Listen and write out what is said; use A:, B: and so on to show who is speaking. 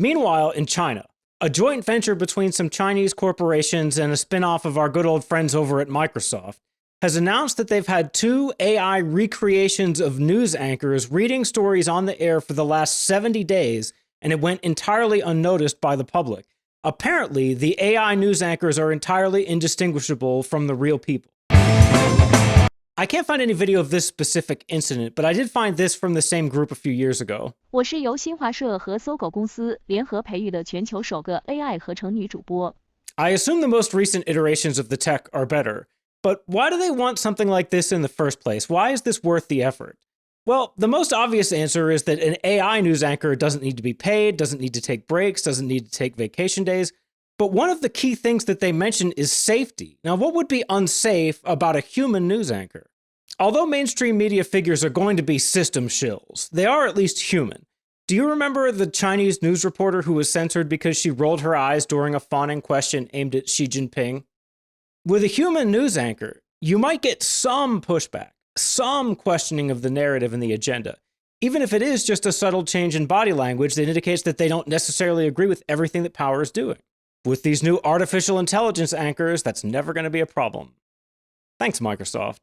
A: Meanwhile, in China, a joint venture between some Chinese corporations and a spin-off of our good old friends over at Microsoft has announced that they've had 2 AI recreations of news anchors reading stories on the air for the last 70 days, and it went entirely unnoticed by the public. Apparently, the AI news anchors are entirely indistinguishable from the real people. I can't find any video of this specific incident, but I did find this from the same group a few years ago.
B: 我是由新华社和搜狗公司联合培育的全球首个 AI 合成女主播。
A: I assume the most recent iterations of the tech are better, but why do they want something like this in the first place? Why is this worth the effort? Well, the most obvious answer is that an AI news anchor doesn't need to be paid, doesn't need to take breaks, doesn't need to take vacation days. But one of the key things that they mention is safety. Now, what would be unsafe about a human news anchor? Although mainstream media figures are going to be system shills, they are at least human. Do you remember the Chinese news reporter who was censored because she rolled her eyes during a fawning question aimed at Xi Jinping? With a human news anchor, you might get some pushback, some questioning of the narrative and the agenda, even if it is just a subtle change in body language that indicates that they don't necessarily agree with everything that power is doing. With these new artificial intelligence anchors, that's never going to be a problem. Thanks, Microsoft.